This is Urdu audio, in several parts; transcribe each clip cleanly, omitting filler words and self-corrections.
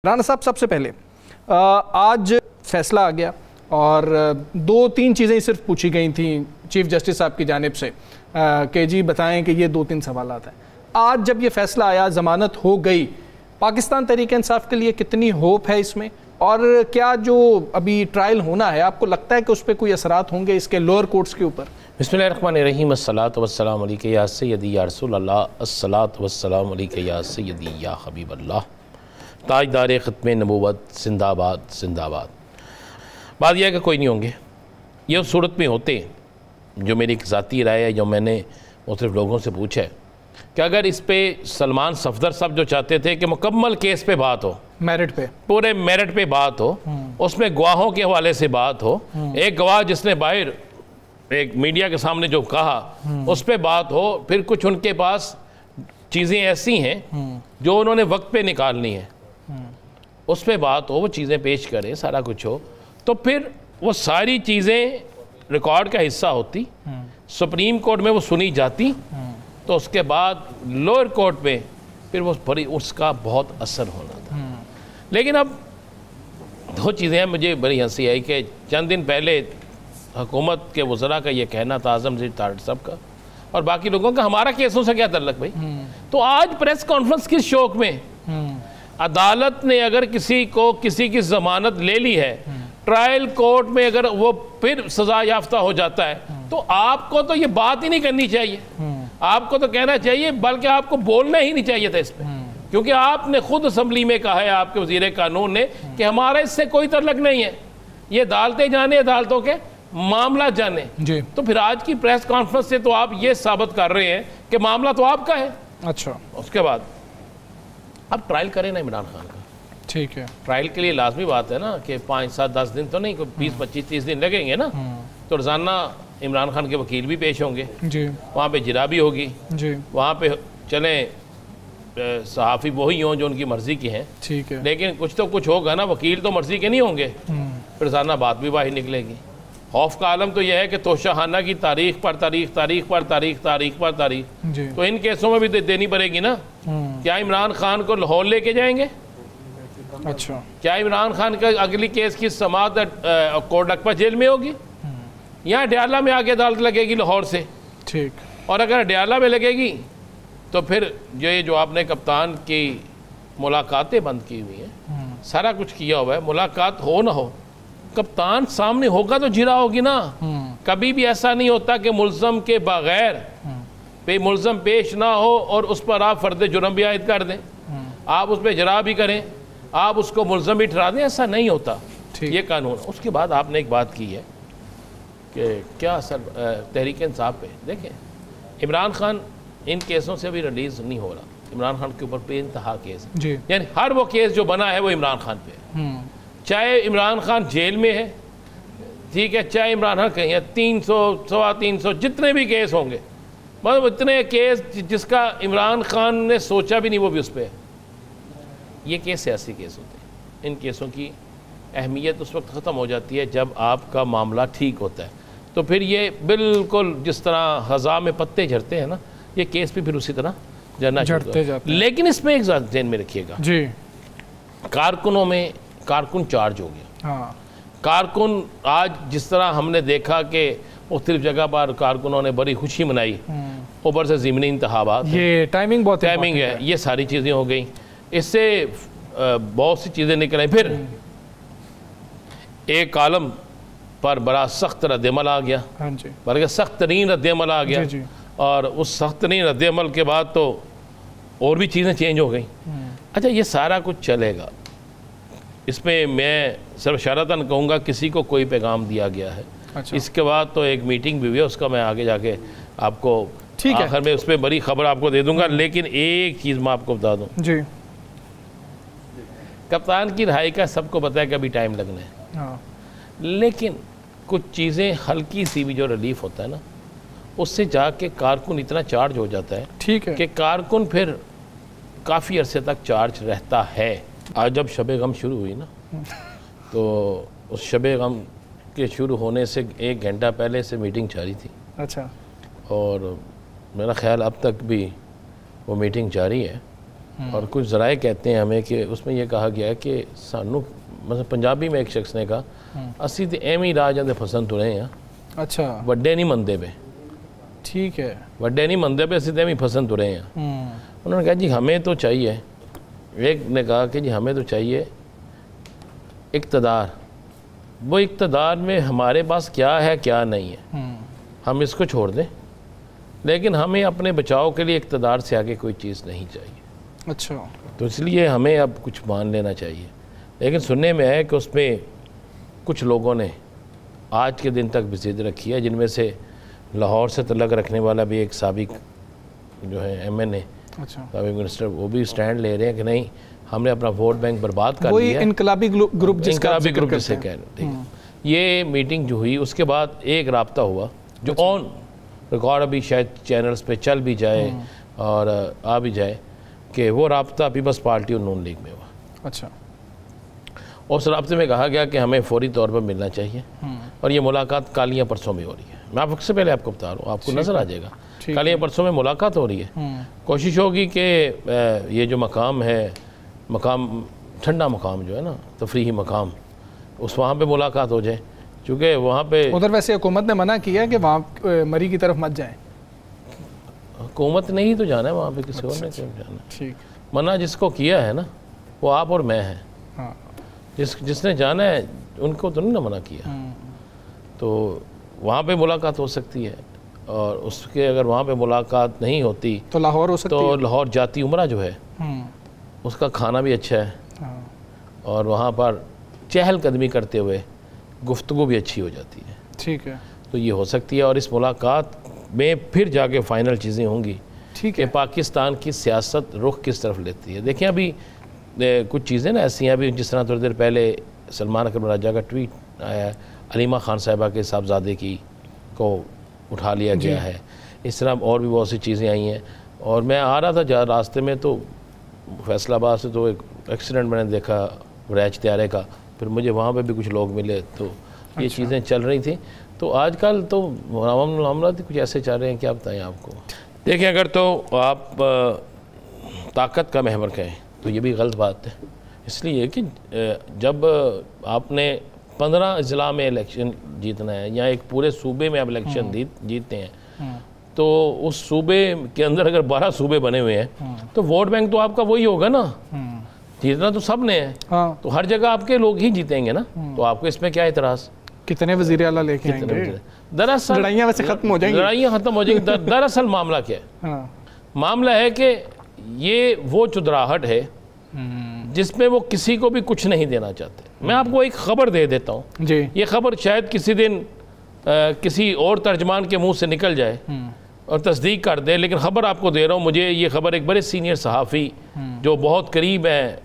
رانا صاحب سب سے پہلے آج فیصلہ آ گیا اور دو تین چیزیں صرف پوچھی گئی تھیں چیف جسٹس صاحب کی جانب سے کہ جی بتائیں کہ یہ دو تین سوالات ہیں. آج جب یہ فیصلہ آیا ضمانت ہو گئی, پاکستان تحریک انصاف کے لیے کتنی ہوپ ہے اس میں, اور کیا جو ابھی ٹرائل ہونا ہے آپ کو لگتا ہے کہ اس پہ کوئی اثرات ہوں گے اس کے لوئر کورٹس کے اوپر؟ بسم اللہ الرحمن الرحیم. الصلاۃ والسلام علیک یا سیدی یا رسول اللہ. الصلاۃ والسلام علیک یا سیدی یا حبیب اللہ. تاجدار ختم نبوت زندہ آباد زندہ آباد. بات یہ ہے کہ کوئی نہیں ہوں گے. یہ اس صورت میں ہوتے جو میری ایک ذاتی رائے ہے, جو میں نے مختلف لوگوں سے پوچھا ہے, کہ اگر اس پہ سلمان صفدر صاحب جو چاہتے تھے کہ مکمل کیس پہ بات ہو, میرٹ پہ, پورے میرٹ پہ بات ہو, اس میں گواہوں کے حوالے سے بات ہو, ایک گواہ جس نے باہر ایک میڈیا کے سامنے جو کہا اس پہ بات ہو, پھر کچھ ان کے پاس چیزیں ایسی ہیں جو انہوں نے وقت پہ نکالنی ہے, اس پہ بات ہو, وہ چیزیں پیش کریں, سارا کچھ ہو, تو پھر وہ ساری چیزیں ریکارڈ کا حصہ ہوتی, سپریم کورٹ میں وہ سنی جاتی, تو اس کے بعد لوئر کورٹ میں پھر وہ اس کا بہت اثر ہونا تھا. لیکن اب دو چیزیں ہیں, مجھے بڑی ہنسی آئی کہ چند دن پہلے حکومت کے وزراء کا یہ کہنا تھا, اعظم زیر تارڑ صاحب کا اور باقی لوگوں کا, ہمارا کیسوں سے کیا تعلق بھائی. تو آج پریس کانفرنس کس شوق میں, عدالت نے اگر کسی کو کسی کی ضمانت لے لی ہے, ٹرائل کورٹ میں اگر وہ پھر سزا یافتہ ہو جاتا ہے, تو آپ کو تو یہ بات ہی نہیں کرنی چاہیے, آپ کو تو کہنا چاہیے, بلکہ آپ کو بولنا ہی نہیں چاہیے تھا اس پہ, کیونکہ آپ نے خود اسمبلی میں کہا ہے, آپ کے وزیر قانون نے, کہ ہمارا اس سے کوئی تعلق نہیں ہے, یہ عدالتیں جانے, عدالتوں کے معاملہ جانے. تو پھر آج کی پریس کانفرنس سے تو آپ یہ ثابت کر رہے ہیں کہ معاملہ تو آپ کا ہے. اچھا, اس کے بعد اب ٹرائل کریں نا عمران خان کا. ٹھیک ہے, ٹرائل کے لیے لازمی بات ہے نا کہ 5 7 10 دن تو نہیں, کوئی 20 25 30 دن لگیں گے نا. تو روزانہ عمران خان کے وکیل بھی پیش ہوں گے, وہاں پہ جرا بھی ہوگی, وہاں پہ چلیں صحافی وہی ہوں جو ان کی مرضی کی ہیں, لیکن کچھ تو کچھ ہوگا نا, وکیل تو مرضی کے نہیں ہوں گے, روزانہ بات بھی باہر نکلے گی. خوف کا عالم تو یہ ہے کہ توشہ خانہ کی تاریخ پر تاریخ, تاریخ پر تاریخ, تاریخ پر تاریخ, تو ان کیسوں میں بھی دینی پڑے گی نا. کیا عمران خان کو لاہور لے کے جائیں گے؟ اچھا, کیا عمران خان کا اگلی کیس کی سماعت کوٹ اکبر جیل میں ہوگی, یا ڈیالہ میں آگے عدالت لگے گی لاہور سے؟ ٹھیک, اور اگر ڈیالہ میں لگے گی تو پھر جو آپ نے کپتان کی ملاقاتیں بند کی ہوئی ہیں, سارا کچھ کیا ہوا ہے, ملاقات ہو نہ ہو, کپتان سامنے ہوگا تو جرا ہوگی نا. کبھی بھی ایسا نہیں ہوتا کہ ملزم کے بغیر ملزم پیش نہ ہو اور اس پر آپ فرد جرم بھی عائد کر دیں, آپ اس پہ جرا بھی کریں, آپ اس کو ملزم بھی ٹھہرا دیں, ایسا نہیں ہوتا یہ قانون. اس کے بعد آپ نے ایک بات کی ہے کہ کیا اثر تحریک انصاف پہ. دیکھیں, عمران خان ان کیسوں سے بھی ریلیز نہیں ہو رہا, عمران خان کے اوپر بے انتہا کیس, یعنی ہر وہ کیس جو بنا ہے وہ عمران خان پہ, چاہے عمران خان جیل میں ہے, ٹھیک ہے, چاہے عمران خان کہیں 300 350 جتنے بھی کیس ہوں گے, مطلب اتنے کیس جس کا عمران خان نے سوچا بھی نہیں وہ بھی اس پہ ہے. یہ کیس سیاسی کیس ہوتے ہیں, ان کیسوں کی اہمیت اس وقت ختم ہو جاتی ہے جب آپ کا معاملہ ٹھیک ہوتا ہے. تو پھر یہ بالکل جس طرح خزاں میں پتے جھڑتے ہیں نا, یہ کیس بھی پھر اسی طرح جھڑنا چاہتے ہیں. لیکن اس میں ایک ذہن میں رکھیے گا, کارکنوں میں کارکن چارج ہو گیا. کارکن آج جس طرح ہم نے دیکھا کہ مختلف جگہ پر کارکنوں نے بڑی خوشی منائی, اوپر سے ضمنی انتخابات, یہ ٹائمنگ ہے, یہ ساری چیزیں ہو گئیں, اس سے بہت سی چیزیں نکلیں. پھر ایک کالم پر بڑا سخت رد عمل آ گیا, بلکہ سخت ترین رد عمل آ گیا, اور اس سخت ترین رد عمل کے بعد تو اور بھی چیزیں چینج ہو گئیں. اچھا, یہ سارا کچھ چلے گا, اس میں میں صرف اشارتاً کہوں گا کسی کو کوئی پیغام دیا گیا ہے. اس کے بعد تو ایک میٹنگ بھی ہوئی ہے, اس کا میں آگے جا کے آپ کو آخر میں اس پہ بڑی خبر آپ کو دے دوں گا. لیکن ایک چیز میں آپ کو بتا دوں, کپتان کی رہائی کا سب کو پتہ ہے کہ ابھی ٹائم لگنا ہے, لیکن کچھ چیزیں ہلکی سی بھی جو ریلیف ہوتا ہے نا, اس سے جا کے کارکن اتنا چارج ہو جاتا ہے کہ کارکن پھر کافی عرصے تک چارج رہتا ہے. آج جب شب غم شروع ہوئی نا, تو اس شب غم کے شروع ہونے سے 1 گھنٹہ پہلے سے میٹنگ جاری تھی. اچھا, اور میرا خیال اب تک بھی وہ میٹنگ جاری ہے. اور کچھ ذرائع کہتے ہیں ہمیں کہ اس میں یہ کہا گیا ہے کہ سانو مثلا پنجابی میں ایک شخص نے کہا اسی تے ایویں راجاں دے پسند تو رہے ہیں. اچھا وڈے نہیں مندے پہ, ٹھیک ہے, وڈے نہیں مندے پہ اسی تے ایویں پسند تو رہے ہیں. انہوں نے کہا جی ہمیں تو چاہیے, ایک نے کہا کہ جی ہمیں تو چاہیے اقتدار, وہ اقتدار میں ہمارے پاس کیا ہے کیا نہیں ہے ہم اس کو چھوڑ دیں, لیکن ہمیں اپنے بچاؤ کے لیے اقتدار سے آگے کوئی چیز نہیں چاہیے. اچھا, تو اس لیے ہمیں اب کچھ مان لینا چاہیے. لیکن سننے میں ہے کہ اس میں کچھ لوگوں نے آج کے دن تک بھی ضد رکھی ہے, جن میں سے لاہور سے تعلق رکھنے والا بھی ایک سابق جو ہے ایم این اے, سابق منسٹر, وہ بھی سٹینڈ لے رہے ہیں کہ نہیں ہم نے اپنا ووٹ بینک برباد کر لیا ہے. انقلابی گروپ جس کا انقلابی گروپ جسے کہہ رہے ہیں. یہ میٹنگ جو ہوئی اس کے بعد ایک رابطہ ہوا جو آن ریکارڈ ابھی شاید چینلز پہ چل بھی جائے اور آ بھی جائے, کہ وہ رابطہ پیپلز پارٹی اور نون لیگ میں ہوا. اچھا, اس رابطے میں کہا گیا کہ ہمیں فوری طور پر ملنا چاہیے, اور یہ ملاقات کالیاں پرسوں میں ہو رہی ہے. میں آپ سے پہلے آپ کو بتا رہا ہوں, آپ کو نظر آ جائے گا, کالیاں پرسوں میں ملاقات ہو رہی ہے. کوشش ہوگی کہ یہ جو مقام ہے, مقام ٹھنڈا مقام جو ہے نا, تفریحی مقام, اس وہاں پہ ملاقات ہو جائے, چونکہ وہاں پہ ادھر ویسے حکومت نے منع کیا ہے کہ وہاں مری کی طرف مت جائیں. حکومت نے ہی تو جانا ہے وہاں پہ, کسی اور نے کیوں جانا. ٹھیک, منع جس کو کیا ہے نا وہ آپ اور میں ہیں. جس نے جانا ہے ان کو تو نہیں نہ منع کیا. تو وہاں پہ ملاقات ہو سکتی ہے, اور اس کے اگر وہاں پہ ملاقات نہیں ہوتی تو لاہور ہو سکتی ہے. تو لاہور جاتی عمرہ جو ہے اس کا کھانا بھی اچھا ہے, اور وہاں پر چہل قدمی کرتے ہوئے گفتگو بھی اچھی ہو جاتی ہے. ٹھیک ہے, تو یہ ہو سکتی ہے, اور اس ملاقات میں پھر جا کے فائنل چیزیں ہوں گی کہ پاکستان کی سیاست رخ کس طرف لیتی ہے. دیکھیں ابھی کچھ چیزیں نا ایسی ہیں, ابھی جس طرح تھوڑی دیر پہلے سلمان اکرم راجہ کا ٹویٹ آیا ہے, علیمہ خان صاحبہ کے صاحبزادے کی کو اٹھا لیا گیا ہے. اس طرح اور بھی بہت سی چیزیں آئی ہیں. اور میں آ رہا تھا راستے میں تو فیصل آباد سے, تو ایک ایکسیڈنٹ میں نے دیکھا ریچ طیارے کا, پھر مجھے وہاں پہ بھی کچھ لوگ ملے, تو یہ چیزیں چل رہی تھیں. تو آج کل تو معاملات کچھ ایسے چل رہے ہیں, کیا بتائیں آپ کو. دیکھیں اگر تو آپ طاقت کا محور کہیں تو یہ بھی غلط بات ہے, اس لیے کہ جب آپ نے 15 اضلاع میں الیکشن جیتنا ہے, یا ایک پورے صوبے میں آپ الیکشن جیتتے ہیں, تو اس صوبے کے اندر اگر 12 صوبے بنے ہوئے ہیں تو ووٹ بینک تو آپ کا وہی ہوگا نا, جیتنا تو سب نے ہے, تو ہر جگہ آپ کے لوگ ہی جیتیں گے نا. تو آپ کو اس میں کیا اعتراض, کتنے وزیر اعلیٰ لے کے آئیں گے. دراصل لڑائیاں ویسے ختم ہو جائیں گی, لڑائیاں ختم ہو جائیں گی. دراصل معاملہ کیا ہے, معاملہ ہے کہ یہ وہ چدراہٹ ہے جس میں وہ کسی کو بھی کچھ نہیں دینا چاہتے. میں آپ کو ایک خبر دے دیتا ہوں, یہ خبر شاید کسی دن کسی اور ترجمان کے منہ سے نکل جائے اور تصدیق کر دے, لیکن خبر آپ کو دے رہا ہوں. مجھے یہ خبر ایک بڑے سینئر صحافی جو بہت قریب ہیں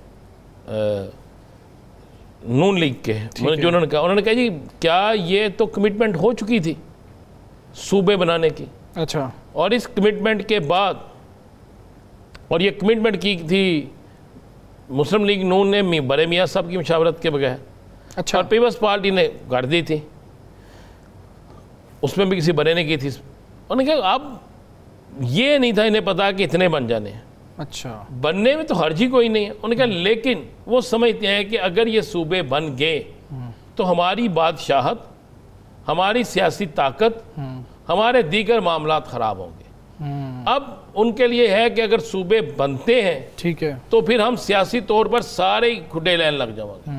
نون لیگ کے, جو انہوں نے کہا جی کیا یہ تو کمٹمنٹ ہو چکی تھی صوبے بنانے کی, اچھا, اور اس کمٹمنٹ کے بعد, اور یہ کمٹمنٹ کی تھی مسلم لیگ نون نے بڑے میاں صاحب کی مشاورت کے بغیر, اچھا, اور پیپلز پارٹی نے کر دی تھی, اس میں بھی کسی بڑے نے کی تھی. انہوں نے کہا اب یہ نہیں تھا انہیں پتا کہ اتنے بن جانے ہیں, اچھا, بننے میں تو حرج ہی کوئی نہیں ہے. انہوں نے کہا لیکن وہ سمجھتے ہیں کہ اگر یہ صوبے بن گئے تو ہماری بادشاہت, ہماری سیاسی طاقت, ہمارے دیگر معاملات خراب ہوں گے. اب ان کے لیے ہے کہ اگر صوبے بنتے ہیں ٹھیک ہے, تو پھر ہم سیاسی طور پر سارے کھڈے لین لگ جاؤں گے.